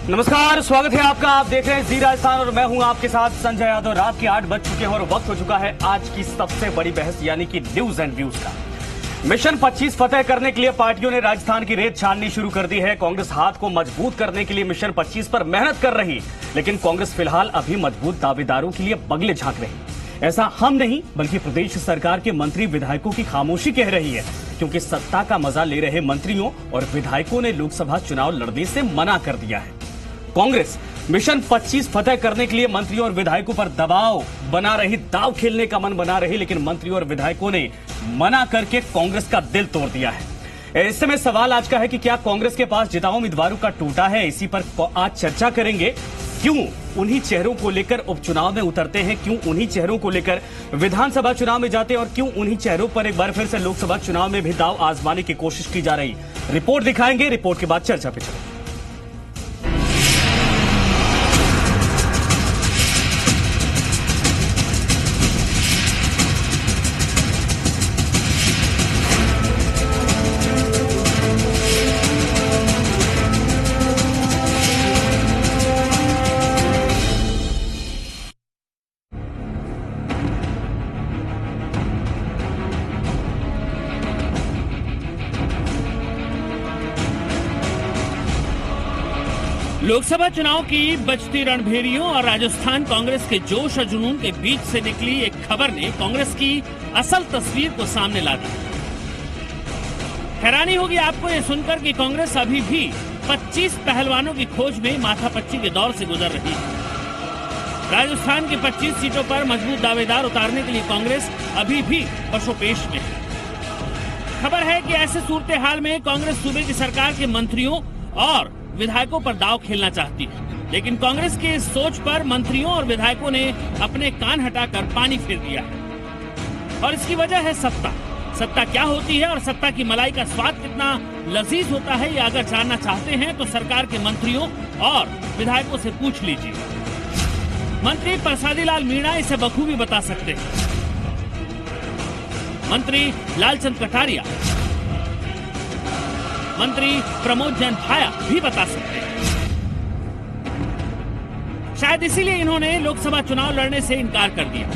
नमस्कार, स्वागत है आपका। आप देख रहे हैं जी राजस्थान और मैं हूं आपके साथ संजय यादव। रात के 8 बज चुके हैं और वक्त हो चुका है आज की सबसे बड़ी बहस यानी कि न्यूज एंड व्यूज का। मिशन 25 फतेह करने के लिए पार्टियों ने राजस्थान की रेत छाननी शुरू कर दी है। कांग्रेस हाथ को मजबूत करने के लिए मिशन 25 पर मेहनत कर रही, लेकिन कांग्रेस फिलहाल अभी मजबूत दावेदारों के लिए बगले झांक रही। ऐसा हम नहीं बल्कि प्रदेश सरकार के मंत्री विधायकों की खामोशी कह रही है, क्योंकि सत्ता का मजा ले रहे मंत्रियों और विधायकों ने लोकसभा चुनाव लड़ने से मना कर दिया है। कांग्रेस मिशन 25 फतेह करने के लिए मंत्रियों और विधायकों पर दबाव बना रही, दाव खेलने का मन बना रही, लेकिन मंत्रियों और विधायकों ने मना करके कांग्रेस का दिल तोड़ दिया है। इस समय सवाल आज का है कि क्या कांग्रेस के पास जिताऊ उम्मीदवारों का टूटा है? इसी पर आज चर्चा करेंगे। क्यों उन्हीं चेहरों को लेकर उपचुनाव में उतरते हैं, क्यों उन्हीं चेहरों को लेकर विधानसभा चुनाव में जाते हैं और क्यों उन्हीं चेहरों पर एक बार फिर से लोकसभा चुनाव में भी दाव आजमाने की कोशिश की जा रही। रिपोर्ट दिखाएंगे, रिपोर्ट के बाद चर्चा पे चलेंगे। लोकसभा चुनाव की बजती रणभेरियों और राजस्थान कांग्रेस के जोश और जुनून के बीच से निकली एक खबर ने कांग्रेस की असल तस्वीर को सामने ला दी। हैरानी होगी आपको ये सुनकर कि कांग्रेस अभी भी 25 पहलवानों की खोज में माथापच्ची के दौर से गुजर रही है। राजस्थान की 25 सीटों पर मजबूत दावेदार उतारने के लिए कांग्रेस अभी भी पशोपेश में है। खबर है कि ऐसे सूरत हाल में कांग्रेस सूबे की सरकार के मंत्रियों और विधायकों पर दांव खेलना चाहती है, लेकिन कांग्रेस की इस सोच पर मंत्रियों और विधायकों ने अपने कान हटाकर पानी फेर दिया है। और इसकी वजह है सत्ता। सत्ता क्या होती है और सत्ता की मलाई का स्वाद कितना लजीज होता है, ये अगर जानना चाहते हैं तो सरकार के मंत्रियों और विधायकों से पूछ लीजिए। मंत्री प्रसादी लाल मीणा इसे बखूबी बता सकते हैं। मंत्री लालचंद कटारिया, मंत्री प्रमोद जैन भाया भी बता सकते हैं। शायद इसीलिए इन्होंने लोकसभा चुनाव लड़ने से इनकार कर दिया,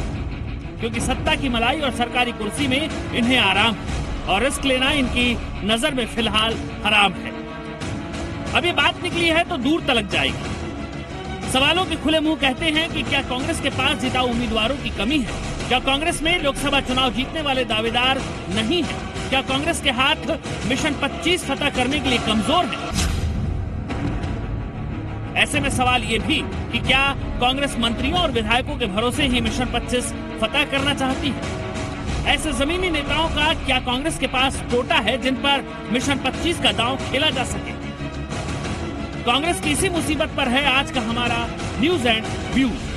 क्योंकि सत्ता की मलाई और सरकारी कुर्सी में इन्हें आराम है और रिस्क लेना इनकी नजर में फिलहाल हराम है। अभी बात निकली है तो दूर तलक जाएगी। सवालों के खुले मुंह कहते हैं कि क्या कांग्रेस के पास जिताऊ उम्मीदवारों की कमी है? क्या कांग्रेस में लोकसभा चुनाव जीतने वाले दावेदार नहीं है? क्या कांग्रेस के हाथ मिशन 25 फतह करने के लिए कमजोर है? ऐसे में सवाल ये भी कि क्या कांग्रेस मंत्रियों और विधायकों के भरोसे ही मिशन 25 फतह करना चाहती है? ऐसे जमीनी नेताओं का क्या कांग्रेस के पास कोटा है जिन पर मिशन 25 का दांव खेला जा सके? कांग्रेस की इसी मुसीबत पर है आज का हमारा न्यूज एंड व्यूज।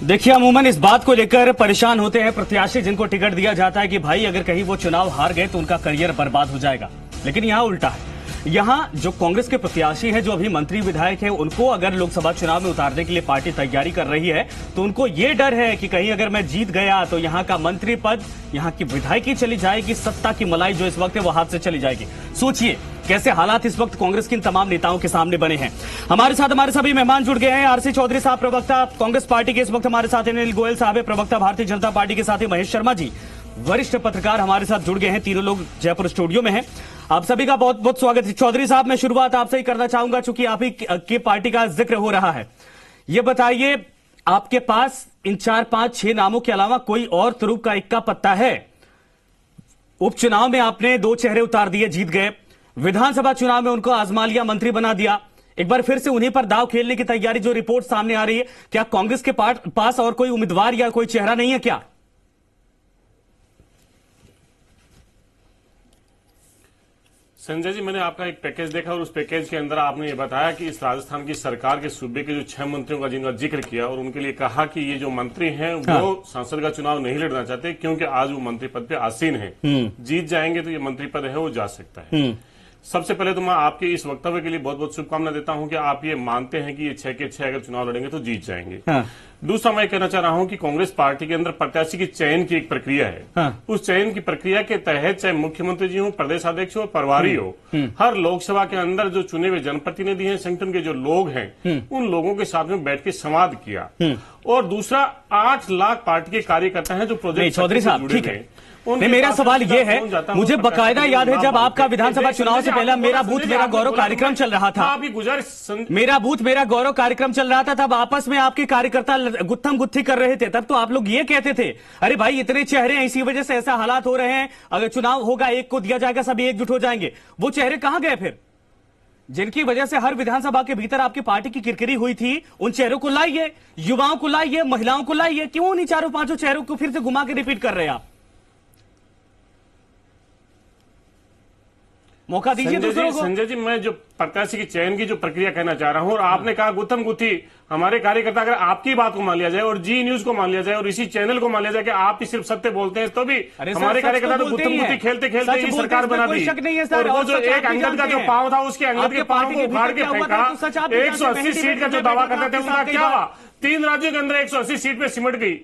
देखिए, अमूमन इस बात को लेकर परेशान होते हैं प्रत्याशी जिनको टिकट दिया जाता है कि भाई अगर कहीं वो चुनाव हार गए तो उनका करियर बर्बाद हो जाएगा। लेकिन यहां उल्टा है। यहां जो कांग्रेस के प्रत्याशी हैं, जो अभी मंत्री विधायक हैं, उनको अगर लोकसभा चुनाव में उतारने के लिए पार्टी तैयारी कर रही है तो उनको ये डर है कि कहीं अगर मैं जीत गया तो यहां का मंत्री पद, यहां की विधायकी चली जाएगी, सत्ता की मलाई जो इस वक्त है वो हाथ से चली जाएगी। सोचिए कैसे हालात इस वक्त कांग्रेस के इन तमाम नेताओं के सामने बने हैं। हमारे साथ हमारे सभी मेहमान जुड़ गए हैं। आरसी चौधरी साहब, प्रवक्ता कांग्रेस पार्टी के, इस वक्त हमारे साथ अनिल गोयल साहब, प्रवक्ता भारतीय जनता पार्टी के, साथ ही महेश शर्मा जी वरिष्ठ पत्रकार हमारे साथ जुड़ गए हैं। तीनों लोग जयपुर स्टूडियो में हैं। आप सभी का बहुत बहुत स्वागत है। चौधरी साहब, मैं शुरुआत आपसे ही करना चाहूंगा, चूंकि आप ही की पार्टी का जिक्र हो रहा है। ये बताइए, आपके पास इन 4, 5, 6 नामों के अलावा कोई और तुरुप का इक्का पत्ता है? उपचुनाव में आपने 2 चेहरे उतार दिए, जीत गए। विधानसभा चुनाव में उनको आजमा लिया, मंत्री बना दिया। एक बार फिर से उन्हीं पर दाव खेलने की तैयारी जो रिपोर्ट सामने आ रही है, क्या कांग्रेस के पास और कोई उम्मीदवार या कोई चेहरा नहीं है क्या? संजय जी, मैंने आपका एक पैकेज देखा और उस पैकेज के अंदर आपने ये बताया कि इस राजस्थान की सरकार के सूबे के जो 6 मंत्रियों का जिनका जिक्र किया और उनके लिए कहा कि ये जो मंत्री हैं वो संसद का चुनाव नहीं लड़ना चाहते क्योंकि आज वो मंत्री पद पे आसीन है, जीत जाएंगे तो ये मंत्री पद है वो जा सकता है। सबसे पहले तो मैं आपके इस वक्तव्य के लिए बहुत बहुत शुभकामना देता हूं कि आप ये मानते हैं कि ये 6 के 6 अगर चुनाव लड़ेंगे तो जीत जाएंगे। हाँ। दूसरा मैं कहना चाह रहा हूं कि कांग्रेस पार्टी के अंदर प्रत्याशी की चयन की एक प्रक्रिया है। हाँ। उस चयन की प्रक्रिया के तहत चाहे मुख्यमंत्री जी हो, प्रदेश अध्यक्ष हो, प्रभारी हो, हर लोकसभा के अंदर जो चुने हुए जनप्रतिनिधि हैं, संगठन के जो लोग हैं, उन लोगों के साथ में बैठ के संवाद किया। और दूसरा 8 लाख पार्टी के कार्यकर्ता हैं जो प्रोजेक्ट चौधरी साहब ठीक है। नहीं, मेरा सवाल ये है, मुझे बकायदा याद है जब आपका विधानसभा चुनाव से पहले मेरा बूथ मेरा गौरव कार्यक्रम चल रहा था, आपकी गुजारिश मेरा बूथ मेरा गौरव कार्यक्रम चल रहा था, तब आपस में आपके कार्यकर्ता गुत्थम गुत्थी कर रहे थे। तब तो आप लोग ये कहते थे, अरे भाई इतने चेहरे हैं, इसी वजह से ऐसा हालात हो रहे हैं, अगर चुनाव होगा एक को दिया जाएगा, सभी एकजुट हो जाएंगे। वो चेहरे कहां गए फिर, जिनकी वजह से हर विधानसभा के भीतर आपकी पार्टी की किरकिरी हुई थी? उन चेहरों को लाइए, युवाओं को लाइए, महिलाओं को लाइए। क्यों उन्हीं 4-5 चेहरों को फिर से घुमा के रिपीट कर रहे हैं आप? मौका दीजिए दूसरों को। संजय जी, मैं जो प्रत्याशी की चयन की जो प्रक्रिया कहना चाह रहा हूं, और आपने कहा गुत्थम गुत्थी, हमारे कार्यकर्ता अगर आपकी बात को मान लिया जाए और जी न्यूज को मान लिया जाए और इसी चैनल को मान लिया जाए कि आप ही सिर्फ सत्य बोलते हैं, तो भी हमारे कार्यकर्ता तो गुत्थम गुत्थी खेलते खेलते ही सरकार बना दी। और वो जो एक अंगद का जो पांव था, उसके अंगद के पांव को उखाड़ के फेंका। 180 सीट का जो दावा करते थे उनका क्या हुआ? 3 राज्यों के अंदर 180 सीट पे सिमट गई।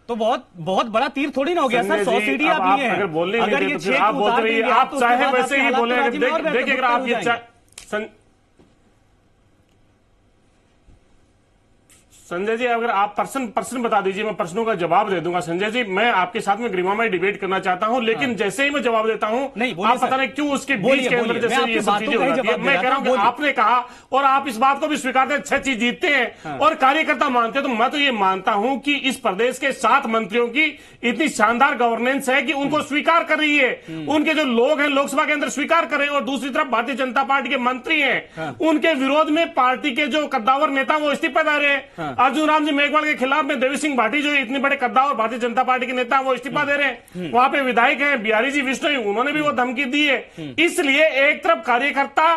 तो बहुत बड़ा तीर थोड़ी ना हो गया सर। 100 सीढ़ी आप लिए हैं। अगर बोलने अगर नहीं ये देते तो आप बोलते रहिए, आप चाहे वैसे ही बोले। देखिए, अगर आप ये संजय जी, अगर आप प्रश्न बता दीजिए, मैं प्रश्नों का जवाब दे दूंगा। संजय जी, मैं आपके साथ में गरिमामय डिबेट करना चाहता हूं, लेकिन जैसे ही मैं जवाब देता हूं, आप पता नहीं क्यों उसके बीच के अंदर जैसे ये सब चीजें हो जाती है। मैं कह रहा हूं कि आपने कहा और आप इस बात को भी स्वीकारते हैं, 6 चीज जीतते हैं और कार्यकर्ता मानते हैं। तो मैं तो ये मानता हूं कि इस प्रदेश के 7 मंत्रियों की इतनी शानदार गवर्नेंस है कि उनको स्वीकार कर रही है, उनके जो लोग हैं लोकसभा के अंदर स्वीकार कर रहे हैं। और दूसरी तरफ भारतीय जनता पार्टी के मंत्री हैं, उनके विरोध में पार्टी के जो कद्दावर नेता वो इस्तीफा दे रहे हैं। अर्जुन राम जी मेघवाल के खिलाफ में देवी सिंह भाटी जो इतने बड़े कद्दावर भारतीय जनता पार्टी के नेता वो इस्तीफा दे रहे हैं। वहां पे विधायक हैं बिहारी जी विष्णु, उन्होंने भी वो धमकी दी है। इसलिए एक तरफ कार्यकर्ता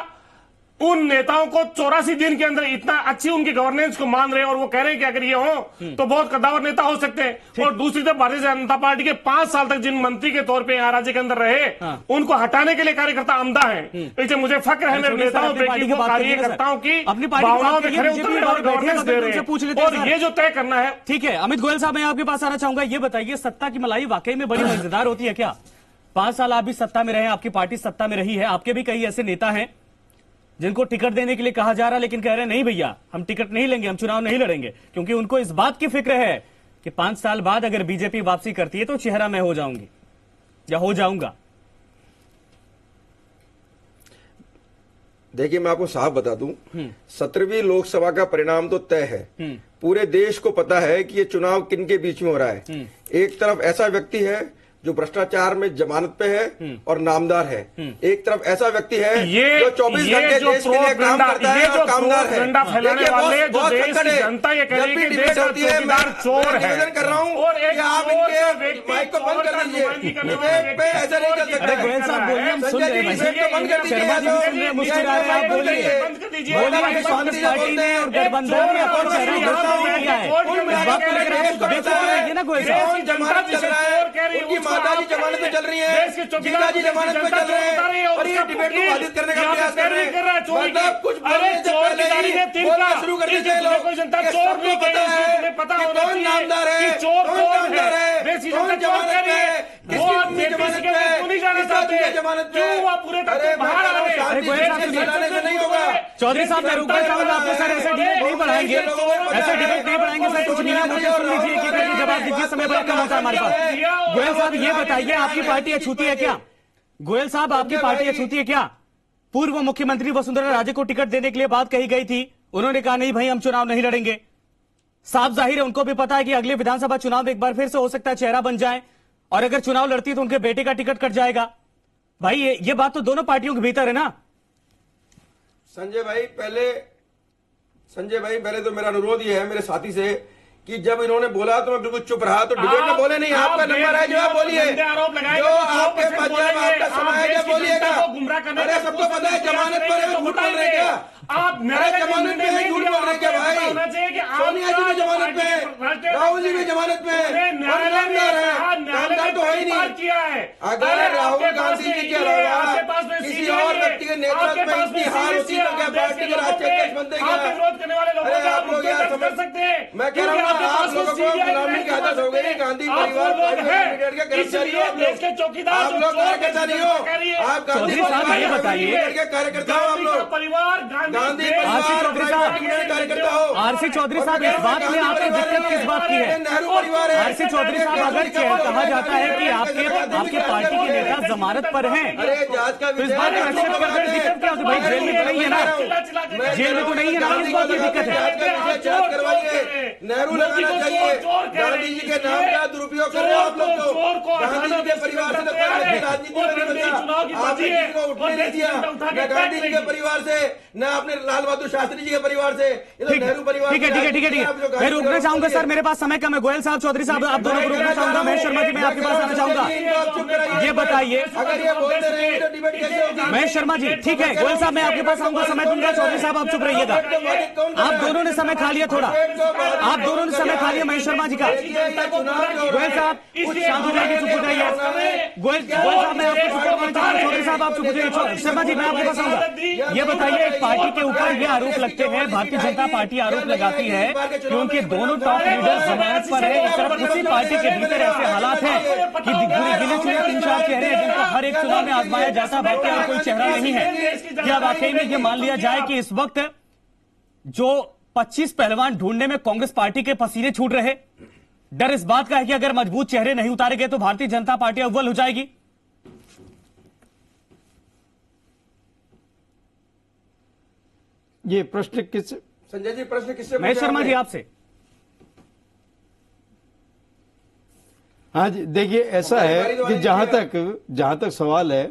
उन नेताओं को 84 दिन के अंदर इतना अच्छी उनकी गवर्नेंस को मान रहे हैं और वो कह रहे हैं कि अगर ये हो तो बहुत कद्दावर नेता हो सकते हैं। और दूसरी तरफ भारतीय जनता पार्टी के 5 साल तक जिन मंत्री के तौर पे यहाँ राज्य के अंदर रहे, उनको हटाने के लिए कार्यकर्ता आमदा है। इसलिए मुझे फक्र है मेरे नेताओं पे कि वो कार्यकर्ताओं की भावनाओं में खड़े उतर रहे हैं और गवर्नेंस दे रहे हैं। और ये जो तय करना है। ठीक है, अमित गोयल साहब, मैं आपके पास आना चाहूंगा। ये बताइए, सत्ता की मलाई वाकई में बड़ी मजेदार होती है क्या? 5 साल आप भी सत्ता में रहे, आपकी पार्टी सत्ता में रही है, आपके भी कई ऐसे नेता हैं जिनको टिकट देने के लिए कहा जा रहा है, लेकिन कह रहे हैं नहीं भैया, हम टिकट नहीं लेंगे, हम चुनाव नहीं लड़ेंगे, क्योंकि उनको इस बात की फिक्र है कि 5 साल बाद अगर बीजेपी वापसी करती है तो चेहरा मैं हो जाऊंगी या हो जाऊंगा। देखिए, मैं आपको साफ बता दूं, 17वीं लोकसभा का परिणाम तो तय है। पूरे देश को पता है कि ये चुनाव किनके बीच में हो रहा है। एक तरफ ऐसा व्यक्ति है जो भ्रष्टाचार में जमानत पे है और नामदार है, एक तरफ ऐसा व्यक्ति है जो 24 घंटे देश के लिए काम करता है और कामदार है। फैलाने वाले जो देश की जनता ये कह रही है कि देश का चौकीदार चोर है। निवेदन कर रहा हूँ कि आप इनके माइक को बंद कर दीजिए। डिबेट पे ऐसा नहीं चल सकता है। गोयल साहब बोलिए, हम सुन रहे हैं। डिबेट को बंद कर दीजिए। मुस्कुरा रहे हैं, आप बोलिए। कांग्रेस पार्टी ने और गठबंधन ने अपना चेहरा घोषित किया है। इस बात को लेकर आप बेफिक्र रहिए ना गोयल साहब। जमानत चल रहा है, उनकी माताजी जमानत पे चल रही है, पिताजी जमानत पे चल रहे हैं और ये डिबेट को बाधित करने का प्रयास कर रहे हैं। मतलब कुछ बोलने से पहले ही बोलना शुरू कर देते हैं लोग। सबको पता है कि कौन नामदार है, कौन कामदार है, कौन जमानत पे है, किसकी अपनी जमानत पे है, किस आदमी की जमानत पे है। अरे शांति नहीं होगा। चौधरी साहब, मैं रुकना चाहूंगा आपको सर, ऐसे डिबेट नहीं बढ़ाएंगे, ऐसे डिबेट नहीं बढ़ाएंगे सर। कुछ नियम होते सुन लीजिए, एक एक जवाब दीजिए, समय बड़ा कम होता है हमारे पास। गोयल साहब ये बताइए, आपकी पार्टी अछूती है क्या? गोयल साहब, आपकी पार्टी अछूती है क्या? पूर्व मुख्यमंत्री वसुंधरा राजे को टिकट देने के लिए बात कही गई थी, उन्होंने कहा नहीं भाई हम चुनाव नहीं लड़ेंगे। साफ जाहिर है उनको भी पता है कि अगले विधानसभा चुनाव में एक बार फिर से हो सकता है चेहरा बन जाए, और अगर चुनाव लड़ती है तो उनके बेटे का टिकट कट जाएगा। भाई ये बात तो दोनों पार्टियों के भीतर है ना। संजय भाई, पहले तो मेरा अनुरोध ये है मेरे साथी से कि जब इन्होंने बोला तो मैं बिल्कुल चुप रहा। तो डिबेट में बोले नहीं, आपका नंबर है, जो आप बोलिए, जो आपके पास जब आपका समय है जब बोलिएगा। अरे सबको पता है जमानत पर है, झूठ बोल रहे क्या आप? जमानत पे है, झूठ बोल रहे क्या भाई? सोनिया जी भी जमानत पे है, राहुल जी भी जमानत पे है, नामदार है, नामदार तो है ही नहीं किया है। अगर राहुल गांधी जी के अलावा किसी और व्यक्ति के नेतृत्व में इतनी हार होती तो क्या पार्टी के राष्ट्रीय अध्यक्ष बनते क्या? विरोध करने वाले लोगों अरे आप लोग यार समझ सकते हैं, मैं कह रहा हूँ आप लोगों को गुलामी की आदत हो गई। गांधी परिवार लिमिटेड के कर्मचारी हो, आप लोग कार्यकर्ता नहीं हो, आप गांधी परिवार के कार्यकर्ता हो, आप लोग परिवार गांधी परिवार कार्यकर्ता हो। आरसी चौधरी साहब, इस बात में आपकी दिक्कत किस बात की है? नेहरू परिवार है। आरसी चौधरी साहब, अगर कहा जाता है कि आपके पार्टी के नेता जमानत पर हैं, अरे जांच का तो इस बात में एक्सेप्ट करने की दिक्कत क्या होती है? भाई जेल में तो नहीं है ना, जेल में तो नहीं है ना, इस बात की दिक्कत है। जांच करवाइए, नेहरू लगाना चाहिए। गांधी जी के नाम का दुरुपयोग कर रहे हो आप लोग। तो गांधी जी के परिवार से राजनीति में नहीं बचा, आपने किसी को उठने नहीं दिया, न गांधी जी के परिवार से, न अपने लाल बहादुर शास्त्री जी के परिवार से। ये तो नेहरू परिवार। ठीक है, मैं रुकना चाहूंगा सर, मेरे पास समय कम है। गोयल साहब, चौधरी साहब, आप दोनों को रुकना चाहूंगा। महेश शर्मा जी, मैं आपके पास आना चाहूंगा। ये बताइए, अगर ये बोलते रहे तो डिबेट कैसे होगी? महेश शर्मा जी, ठीक है। गोयल साहब, मैं आपके पास आऊंगा, समय दूंगा। चौधरी साहब, आप चुप रहिएगा। आप दोनों ने समय खा लिया थोड़ा, आप दोनों ने समय खा लिया महेश शर्मा जी का। गोयल साहब शांत हो जाइए, चुप हो जाइए। गोयल साहब, मैं आपको चुप करवाना चाहूंगा। चौधरी साहब, आप चुप हो जाइए। शर्मा जी, मैं आपके पास आऊंगा। ये बताइए, एक पार्टी के ऊपर ये आरोप लगते हैं, भारतीय जनता पार्टी आरोप लगाती है कि उनके दोनों टॉप लीडर जमानत पर है। इस तरफ उसी पार्टी के भीतर ऐसे हालात हैं कि गिने चुने 3-4 चेहरे हैं जिनको हर एक चुनाव में आजमाया जाता है, बाकी और कोई चेहरा नहीं है। क्या वाकई में ये मान लिया जाए कि इस वक्त जो 25 पहलवान ढूंढने में कांग्रेस पार्टी के पसीने छूट रहे, डर इस बात का है कि अगर मजबूत चेहरे नहीं उतारे गए तो भारतीय जनता पार्टी अव्वल हो जाएगी? ये प्रश्न किस संजय जी, प्रश्न किससे? महेश शर्मा जी, आपसे। हाँ जी, देखिए ऐसा है कि जहां तक सवाल है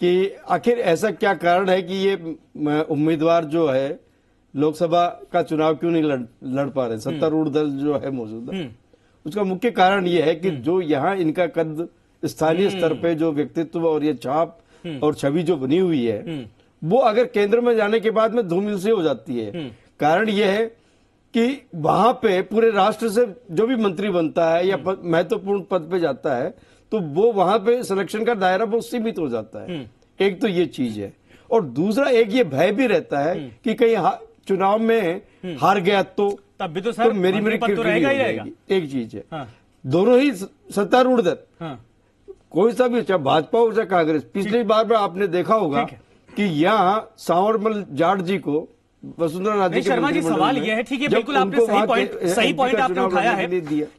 कि आखिर ऐसा क्या कारण है कि ये उम्मीदवार जो है लोकसभा का चुनाव क्यों नहीं लड़ पा रहे, सत्तारूढ़ दल जो है मौजूदा, उसका मुख्य कारण ये है कि जो यहाँ इनका कद स्थानीय स्तर पे जो व्यक्तित्व और ये छाप और छवि जो बनी हुई है, वो अगर केंद्र में जाने के बाद में धूमिल से हो जाती है। कारण ये है कि वहां पे पूरे राष्ट्र से जो भी मंत्री बनता है या महत्वपूर्ण पद पे जाता है तो वो वहां पे सिलेक्शन का दायरा बहुत सीमित हो जाता है। एक तो ये चीज है, और दूसरा एक ये भय भी रहता है कि कहीं चुनाव में हार गया तो तब भी तो सर मेरी पद तो रहेगा ही रहेगा। एक चीज है, दोनों ही सत्तारूढ़ दल, कोई सा भी, चाहे भाजपा हो चाहे कांग्रेस। पिछली बार में आपने देखा होगा कि यहाँ सांवरमल जाट जी को वसुंधरा राजे के शर्मा जी, सवाल यह है, ठीक है, बिल्कुल आपने सही पॉइंट आपने उठाया है,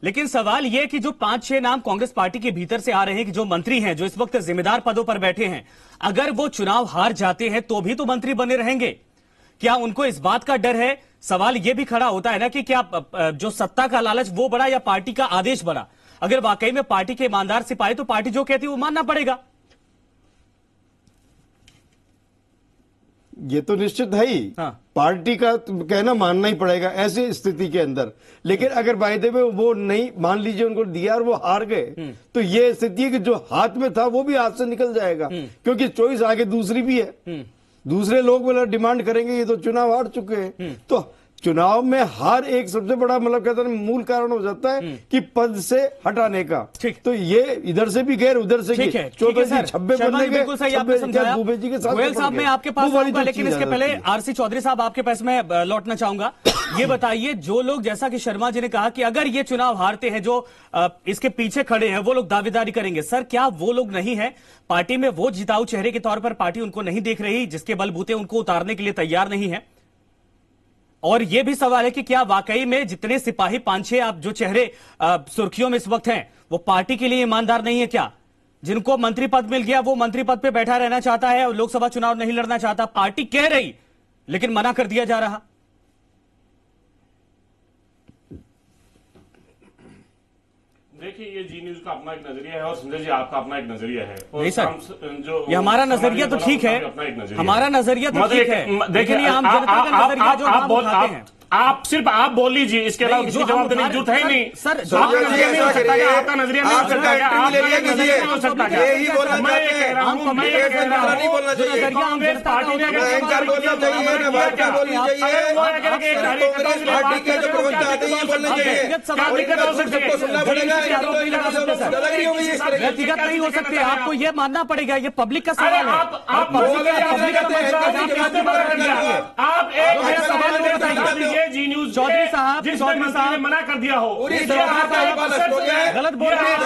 लेकिन सवाल यह कि जो 5-6 नाम कांग्रेस पार्टी के भीतर से आ रहे हैं कि जो मंत्री हैं, जो इस वक्त जिम्मेदार पदों पर बैठे हैं, अगर वो चुनाव हार जाते हैं तो भी तो मंत्री बने रहेंगे। क्या उनको इस बात का डर है? सवाल यह भी खड़ा होता है ना कि क्या जो सत्ता का लालच वो बड़ा या पार्टी का आदेश बड़ा? अगर वाकई में पार्टी के ईमानदार सिपाही तो पार्टी जो कहती है वो मानना पड़ेगा। ये तो निश्चित है ही, पार्टी का कहना मानना ही पड़ेगा ऐसी स्थिति के अंदर। लेकिन अगर वायदे में वो नहीं, मान लीजिए उनको दिया और वो हार गए, तो ये स्थिति है कि जो हाथ में था वो भी हाथ से निकल जाएगा, क्योंकि चॉइस आगे दूसरी भी है। दूसरे लोग मतलब डिमांड करेंगे, ये तो चुनाव हार चुके हैं। तो चुनाव में हार एक सबसे बड़ा मतलब कहते हैं मूल कारण हो जाता है कि पद से हटाने का। तो ये इधर से भी गैर, उधर से चौधरी जी, छब्बे बनने के दुबे जी के साथ। गोयल साहब, मैं आपके पास आऊंगा, लेकिन इसके पहले आरसी चौधरी साहब आपके पास में लौटना चाहूंगा। ये बताइए, जो लोग, जैसा कि शर्मा जी ने कहा कि अगर ये चुनाव हारते हैं, जो इसके पीछे खड़े हैं, वो लोग दावेदारी करेंगे, सर क्या वो लोग नहीं है पार्टी में, वो जिताऊ चेहरे के तौर पर पार्टी उनको नहीं देख रही, जिसके बलबूते उनको उतारने के लिए तैयार नहीं है? और यह भी सवाल है कि क्या वाकई में जितने सिपाही 5-6 आप जो चेहरे सुर्खियों में इस वक्त हैं, वो पार्टी के लिए ईमानदार नहीं है क्या? जिनको मंत्री पद मिल गया वो मंत्री पद पे बैठा रहना चाहता है और लोकसभा चुनाव नहीं लड़ना चाहता, पार्टी कह रही लेकिन मना कर दिया जा रहा। देखिए, ये जी न्यूज का अपना एक नजरिया है और संजय जी आपका अपना एक नजरिया है। नहीं सर, जो ये हमारा नजरिया तो ठीक है, हमारा नजरिया तो ठीक है, लेकिन ये आम जनता का नजरिया जो आप उठाते हैं। आप सिर्फ आप बोल लीजिए, इसके अलावा किसी जवाब देने की जरूरत है ही नहीं। सर आपका नजरिया नहीं हो सकता क्या? आपका नजरिया नहीं हो सकता क्या? आपका नजरिया नहीं हो सकता क्या? यही बोलना मैं ये कह रहा हूँ, मैं ये कह रहा नहीं हूँ, बोलना चाहिए। कांग्रेस पार्टी ने अगर अहंकार बोलना चाहिए ना, बात क्या बोलनी चाहिए। कांग्रेस पार्टी के जो प्रवक्ता आते हैं ये बोलना चाहिए। क्या दिक्कत हो सकती है? सबको सुनना पड़ेगा, लग रही होगी इस तरह की। व्यक्तिगत नहीं हो सकते, आपको ये मानना पड़ेगा, ये पब्लिक का अरे सवाल है। आप एक सवाल बताइए, जी न्यूज चौधरी साहब, जिस चौधरी मंत्री साहब ने मना कर दिया हो, पूरी सरकार का बात हो गया है। गलत बोल रहे हैं।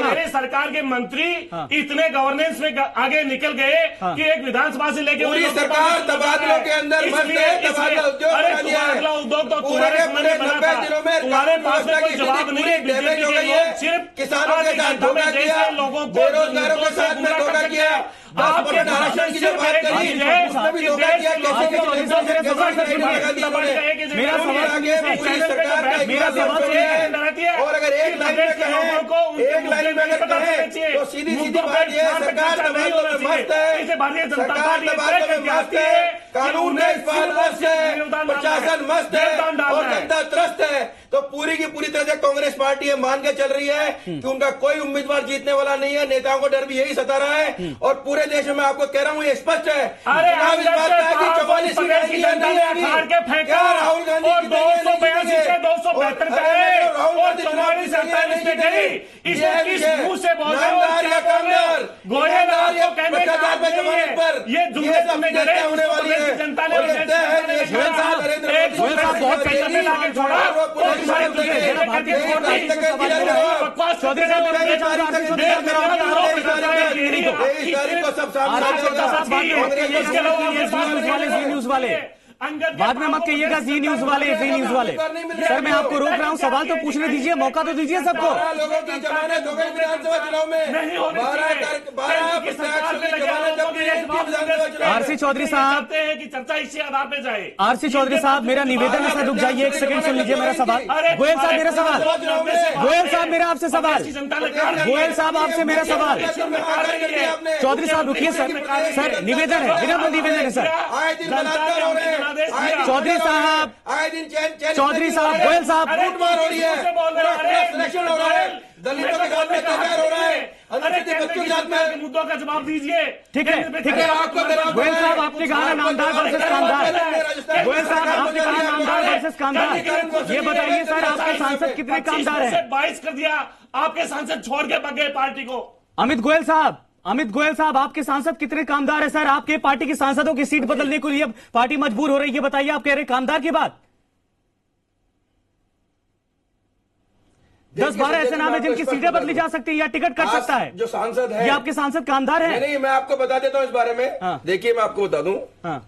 मेरे सरकार के मंत्री इतने गवर्नेंस में आगे निकल गए कि एक विधानसभा से लेके पूरी सरकार तबादलों के अंदर मस्त है, तबादला उद्योग बना दिया है। उद्योग तो पूरे तुम्हारे समय में बना 90 था। दिनों में तुम्हारे पास में कोई जवाब नहीं है। डैमेज हो गई है। सिर्फ किसानों के साथ धोखा किया, लोगों को बेरोजगारों के साथ में धोखा किया, 10% आरक्षण की जो बात करी उसमें भी धोखा किया। और अगर एक लाइन में कहें तो सीधी सीधी बात यह है, सरकार तबादलों में मस्त है, सरकार तबादलों में मस्त है, कानून में इस बार मस्त है, प्रशासन मस्त है और जनता त्रस्त है। तो पूरी की पूरी तरह से कांग्रेस पार्टी ये मान के चल रही है कि उनका कोई उम्मीदवार जीतने वाला नहीं है। नेताओं को डर भी यही सता रहा है और पूरे देश में मैं आपको कह रहा हूँ ये स्पष्ट है। चुनाव इस बात का है कि 44 सीटें आएगी या नहीं आएगी। क्या राहुल गांधी की 282 से 272 पे गए और 44 से 48 पे गई। इसे किस मुंह से बोल रहे हो? या कामदार, गोयल आपको कहने का भ्रष्टाचार पे जमानत पर ये जुमले तुमने करे होने वाली है। जनता ने बहुत कहीं लाके छोड़ा। न्यूज वाले बाद में मत कहिएगा जी न्यूज वाले। सर मैं आपको रोक रहा हूँ, सवाल तो पूछने दीजिए, मौका तो दीजिए सबको। 12 लोगों की जमानत हो गई विधानसभा चुनाव में। 12 प्रत्याशियों की जमानत जब विधानसभा चुनाव। आरसी चौधरी साहब कि चर्चा इसी आधार पे जाए। आरसी चौधरी साहब मेरा निवेदन है, सर रुक जाइए एक सेकंड, सुन लीजिए मेरा सवाल। गोयल साहब मेरा सवाल, गोयल साहब मेरा आपसे सवाल, गोयल साहब आपसे मेरा सवाल। चौधरी साहब रुकिए सर निवेदन है, विनम्र निवेदन है सर। आए दिन बलात्कार हो रहे हैं, चौधरी साहब, आए दिन चौधरी साहब, गोयल साहब, लूटमार हो रही है, सिलेक्शन हो रहा है, दलितों के साथ में अत्याचार हो रहा है, अनुसूचित बच्चों के साथ में। मुद्दों का जवाब दीजिए। ठीक है गोयल साहब आपने कहा नामदार वर्सेस कामदार। गोयल साहब आपने कहा नामदार वर्सेस कामदार, ये बताइए सर आपके सांसद कितने कामदार हैं? 22 कर दिया, आपके सांसद छोड़ के भाग गए पार्टी को। अमित गोयल साहब आपके सांसद कितने कामदार है सर? आपके पार्टी के सांसदों की सीट बदलने के लिए पार्टी मजबूर हो रही है, बताइए। आप कह रहे कामदार की बात। 10-12 ऐसे नाम है जिनकी सीटें बदली जा सकती है या टिकट कट सकता है। जो सांसद है ये आपके सांसद कामदार है? नहीं, मैं आपको बता देता हूं इस बारे में। हाँ। देखिए मैं आपको बता दूं, हाँ।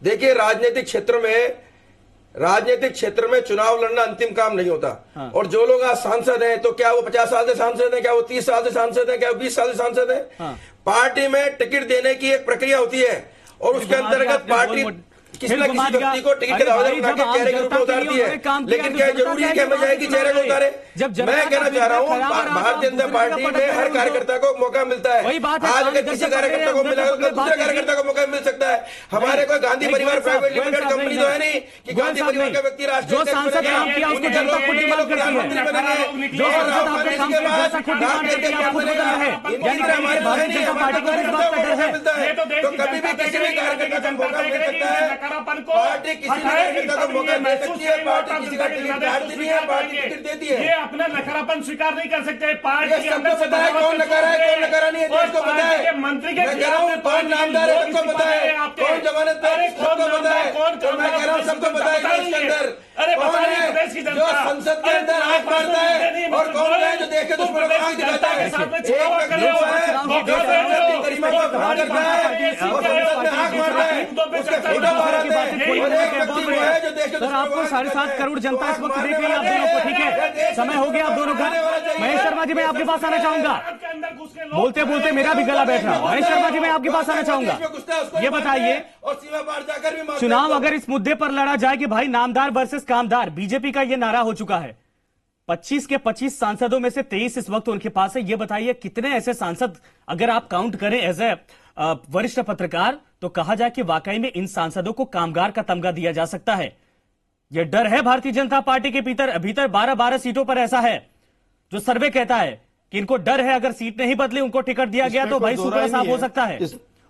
देखिए राजनीतिक क्षेत्र में चुनाव लड़ना अंतिम काम नहीं होता। हाँ। और जो लोग आज सांसद हैं तो क्या वो 50 साल से सांसद हैं, क्या वो 30 साल से सांसद हैं, क्या वो 20 साल से सांसद हैं? हाँ। पार्टी में टिकट देने की एक प्रक्रिया होती है और उसके अंतर्गत पार्टी किसी न किसी व्यक्ति को टिकट के दावे उठा के चेहरे के रूप में उतारती है। लेकिन क्या जरूरी है कि हमें जाएगी चेहरे को उतारे? मैं कहना चाह रहा हूँ भारतीय जनता पार्टी में हर कार्यकर्ता को मौका मिलता है। आज अगर किसी कार्यकर्ता को मिला तो दूसरे कार्यकर्ता को मौका मिल सकता है। हमारे कोई गांधी परिवार प्राइवेट लिमिटेड कंपनी तो है नहीं कि गांधी परिवार का व्यक्ति राष्ट्रीय सांसद काम किया उसको जनता खुद डिमांड करती है। जो सांसद आपने काम किया जैसा खुद डिमांड करती है आपको बदलना है, यानी हमारे भारतीय जनता पार्टी को इस बात का डर है। तो कभी भी किसी भी कार्यकर्ता को मौका मिल सकता है। पार्टी किसी कार्यकर्ता को मौका दे सकती है, पार्टी किसी का टिकट काटती नहीं है, पार्टी टिकट देती है। ये अपना नकारापन स्वीकार नहीं कर सकते। पार्टी ये सबको पता है कौन नकारा है कौन नकारा नहीं है, देश को पता है। मंत्री के मैं कह रहा हूँ कौन नामदार है सबको पता है, कौन जमानत पे सबको पता है। तो मैं कह रहा हूँ सबको पता है कि इसके अंदर कौन है जो संसद के अंदर आंख मारता है और कौन है जो देश के दुश्मनों को आंख दिखाता है। एक व्यक्ति जो है जो संसद की गरिमा को अपमान करता है और संसद में आंख मारता है, उसके फोटो बाहर आते हैं। और एक व्यक्ति वो है जो देश के सर आपको 7.5 करोड़ जनता इस वक्त देख रही है आप दोनों को, ठीक है? समय हो गया आप दोनों का। महेश शर्मा जी मैं आपके पास आना चाहूंगा। बोलते बोलते मेरा भी गला बैठ रहा। महेश शर्मा जी मैं आपके पास आना चाहूंगा। ये बताइए और सीमा पार जाकर भी चुनाव अगर इस मुद्दे पर लड़ा जाए कि भाई नामदार वर्सेस कामदार, बीजेपी का ये नारा हो चुका है। 25 के 25 सांसदों में से 23 इस वक्त उनके पास है। ये बताइए कितने ऐसे सांसद अगर आप काउंट करें एज ए वरिष्ठ पत्रकार तो कहा जाए कि वाकई में इन सांसदों को कामगार का तमगा दिया जा सकता है। यह डर है भारतीय जनता पार्टी के भीतर 12-12 सीटों पर ऐसा है जो सर्वे कहता है कि इनको डर है अगर सीट नहीं बदली, उनको टिकट दिया गया तो भाई सूखा साफ हो सकता है।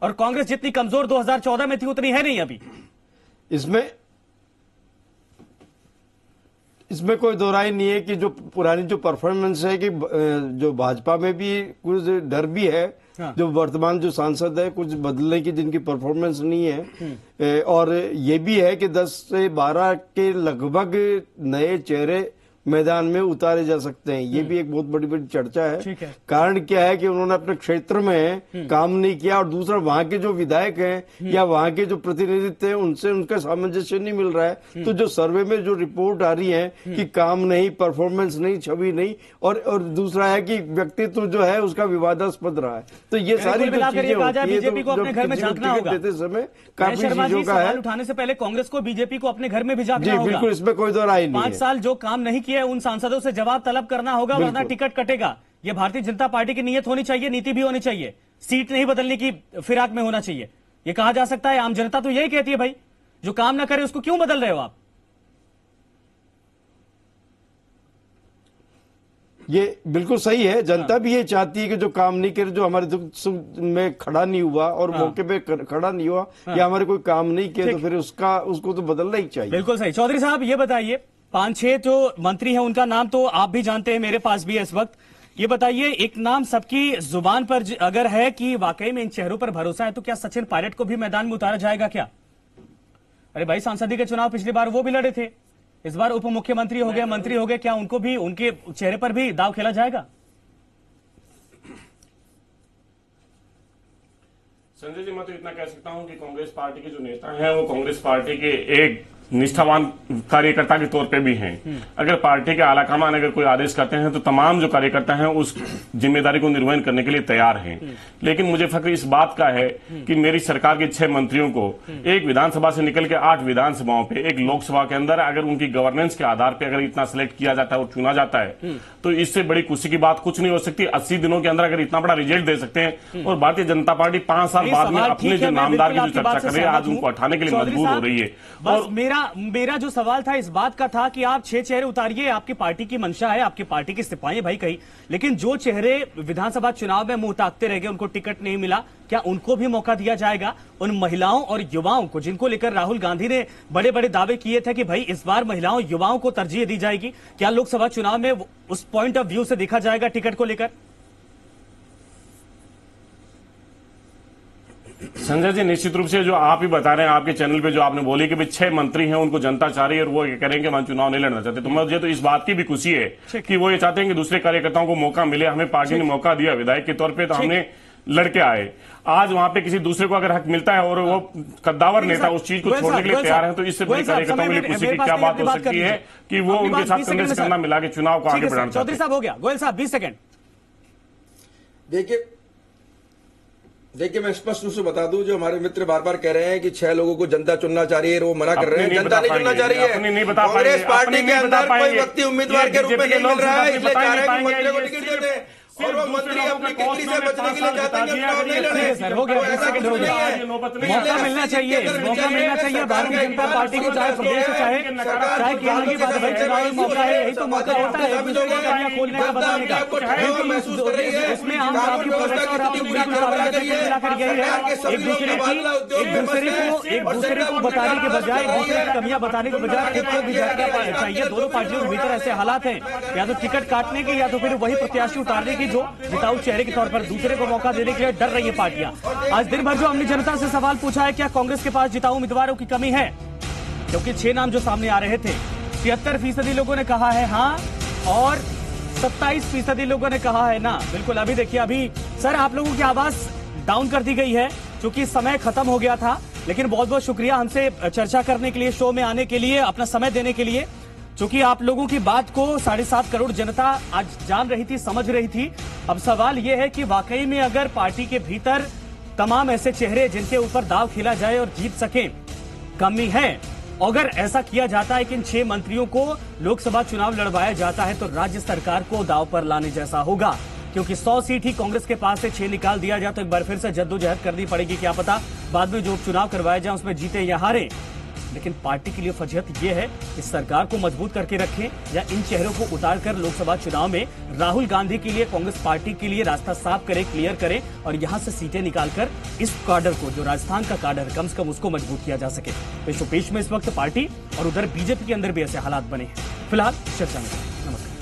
और कांग्रेस जितनी कमजोर 2014 में थी उतनी है नहीं अभी। इसमें कोई दो राय नहीं है कि जो पुरानी जो परफॉर्मेंस है कि जो भाजपा में भी कुछ डर भी है। हाँ। जो वर्तमान जो सांसद है कुछ बदलने की जिनकी परफॉर्मेंस नहीं है, और ये भी है कि 10 से 12 के लगभग नए चेहरे मैदान में उतारे जा सकते हैं। ये भी एक बहुत बड़ी बड़ी चर्चा है। कारण क्या है कि उन्होंने अपने क्षेत्र में काम नहीं किया, और दूसरा वहां के जो विधायक हैं या वहां के जो प्रतिनिधित्व हैं उनसे उनका सामंजस्य नहीं मिल रहा है। तो जो सर्वे में जो रिपोर्ट आ रही है कि काम नहीं, परफॉर्मेंस नहीं, छवि नहीं, और दूसरा है कि व्यक्तित्व जो है उसका विवादास्पद रहा है। तो ये सारी जो चीजें बीजेपी को अपने घर में झांकना होगा देते समय काफी चीजों का है। उठाने से पहले कांग्रेस को बीजेपी को अपने घर में भी झांकना होगा। बिल्कुल, इसमें कोई दो राय नहीं है। 5 साल जो काम नहीं किया उन सांसदों से जवाब तलब करना होगा, वरना टिकट कटेगा। यह भारतीय जनता पार्टी की नीयत होनी चाहिए, नीति भी होनी चाहिए। सीट नहीं बदलने की फिराक में होना चाहिए। यह कहा जा सकता है, आम जनता तो यही कहती है भाई जो काम ना करे उसको क्यों बदल रहे हो आप। ये बिल्कुल सही है, जनता भी ये चाहती है कि जो काम नहीं करे, जो हमारे दुख सुख में खड़ा नहीं हुआ और मौके पे खड़ा नहीं हुआ या हमारे कोई काम नहीं किया, तो फिर उसको तो बदलना ही चाहिए। बिल्कुल सही। चौधरी साहब ये बताइए, 5-6 जो मंत्री हैं उनका नाम तो आप भी जानते हैं, मेरे पास भी है इस वक्त। ये बताइए, एक नाम सबकी जुबान पर अगर है कि वाकई में इन चेहरों पर भरोसा है, तो क्या सचिन पायलट को भी मैदान में उतारा जाएगा क्या? अरे भाई, सांसदी के चुनाव पिछली बार वो भी लड़े थे, इस बार उप मुख्यमंत्री हो गए, मंत्री हो गए, क्या उनको भी, उनके चेहरे पर भी दाव खेला जाएगा? संजय जी, मैं तो इतना कह सकता हूं कि कांग्रेस पार्टी के जो नेता हैं वो कांग्रेस पार्टी के एक निष्ठावान कार्यकर्ता के तौर पे भी हैं। अगर पार्टी के आलाकमान अगर कोई आदेश करते हैं तो तमाम जो कार्यकर्ता हैं उस जिम्मेदारी को निर्वहन करने के लिए तैयार हैं। लेकिन मुझे फक्र इस बात का है कि मेरी सरकार के 6 मंत्रियों को एक विधानसभा से निकल के 8 विधानसभाओं पे, एक लोकसभा के अंदर अगर उनकी गवर्नेंस के आधार पर अगर इतना सिलेक्ट किया जाता है और चुना जाता है, तो इससे बड़ी खुशी की बात कुछ नहीं हो सकती। 80 दिनों के अंदर अगर इतना बड़ा रिजल्ट दे सकते हैं, और भारतीय जनता पार्टी 5 साल बाद में अपने जो नामदार की जो चर्चा कर रही है आज उनको हटाने के लिए मजबूर हो रही है। और मेरा जो सवाल था इस बात का था कि आप 6 चेहरे उतारिए, आपकी पार्टी की मंशा है, आपकी पार्टी की सिपाही भाई कही, लेकिन जो चेहरे विधानसभा चुनाव में मुंह ताकते रह गए, उनको टिकट नहीं मिला, क्या उनको भी मौका दिया जाएगा? उन महिलाओं और युवाओं को जिनको लेकर राहुल गांधी ने बड़े बड़े दावे किए थे कि भाई इस बार महिलाओं युवाओं को तरजीह दी जाएगी, क्या लोकसभा चुनाव में उस पॉइंट ऑफ व्यू से देखा जाएगा टिकट को लेकर? संजय जी, निश्चित रूप से जो आप ही बता रहे हैं, आपके चैनल पे जो आपने बोली कि भाई 6 मंत्री हैं उनको जनता चाह रही है और वो कह रहे हैं कि हम चुनाव नहीं लड़ना चाहते, तो मुझे तो इस बात की भी खुशी है कि वो ये चाहते हैं कि दूसरे कार्यकर्ताओं को मौका मिले। हमें पार्टी ने मौका दिया विधायक के तौर पर, तो हमने लड़के आए। आज वहां पे किसी दूसरे को अगर हक मिलता है और वो कद्दावर नेता उस चीज को छोड़ने के लिए तैयार है, तो इससे बड़ी कार्यकर्ताओं के लिए खुशी की क्या बात हो सकती है कि वो उनके साथ कंधे से कंधा मिला के चुनाव को आगे बढ़ाना चाहते हैं। चौधरी साहब हो गया, गोयल साहब 20 सेकंड। देखिए, मैं स्पष्ट रूप से बता दूं, जो हमारे मित्र बार बार कह रहे हैं कि 6 लोगों को जनता चुनना चाह रही है, वो मना कर रहे हैं। जनता नहीं चुनना चाह रही है। कांग्रेस पार्टी के अंदर कोई व्यक्ति उम्मीदवार के रूप में नहीं मिल रहा है, इसलिए चाह रहे हैं कि मंत्री को टिकट दे दें, और वो मंत्री अपनी कितनी से बचने के लिए चाहते हैं कि चुनाव नहीं लड़े। हो गया, 20 सेकंड हो गया। मौका मिलना चाहिए, मौका मिलना चाहिए भारतीय जनता पार्टी को, चाहे प्रदेश से चाहे केंद्र की बात है। चुनाव में मौका है, यही तो मौका होता है खोलने का, बताने का। इसमें हम आपकी प्रोजेक्ट और आपकी पूरी मिलाकर यही है, एक दूसरे को बताने के बजाय, एक दूसरे की कमियां बताने के बजाय खुद को भी जानना चाहिए। दोनों पार्टियों के भीतर ऐसे हालात हैं, या तो टिकट काटने के या तो फिर वही प्रत्याशी उतारने की जो जिताऊ चेहरे के तौर पर दूसरे को मौका देने के लिए डर रही है पार्टियां। आज दिन भर जो हमने जनता से सवाल पूछा है, क्या कांग्रेस के पास जिताऊ उम्मीदवारों की कमी है? क्योंकि 6 नाम जो सामने आ रहे थे, 73% लोगों ने कहा है हाँ, और 27% लोगों ने कहा है ना। बिल्कुल, अभी देखिए, अभी सर आप लोगों की आवाज डाउन कर दी गई है क्योंकि समय खत्म हो गया था, लेकिन बहुत बहुत शुक्रिया हमसे चर्चा करने के लिए, शो में आने के लिए, अपना समय देने के लिए। क्योंकि आप लोगों की बात को 7.5 करोड़ जनता आज जान रही थी, समझ रही थी। अब सवाल यह है कि वाकई में अगर पार्टी के भीतर तमाम ऐसे चेहरे जिनके ऊपर दाव खेला जाए और जीत सके, कमी है, अगर ऐसा किया जाता है कि इन 6 मंत्रियों को लोकसभा चुनाव लड़वाया जाता है, तो राज्य सरकार को दाव पर लाने जैसा होगा। क्योंकि 100 सीट ही कांग्रेस के पास से 6 निकाल दिया जाए तो एक बार फिर से जद्दोजहद करनी पड़ेगी। क्या पता बाद में जो उपचुनाव करवाए जाए उसमें जीते या हारे। लेकिन पार्टी के लिए फजीहत यह है कि सरकार को मजबूत करके रखें या इन चेहरों को उतारकर लोकसभा चुनाव में राहुल गांधी के लिए, कांग्रेस पार्टी के लिए रास्ता साफ करें, क्लियर करें और यहां से सीटें निकालकर इस काडर को, जो राजस्थान का काडर, कम से कम उसको मजबूत किया जा सके। पेशोपेश में इस वक्त पार्टी और उधर बीजेपी के अंदर भी ऐसे हालात बने हैं। फिलहाल चर्चा में। नमस्कार।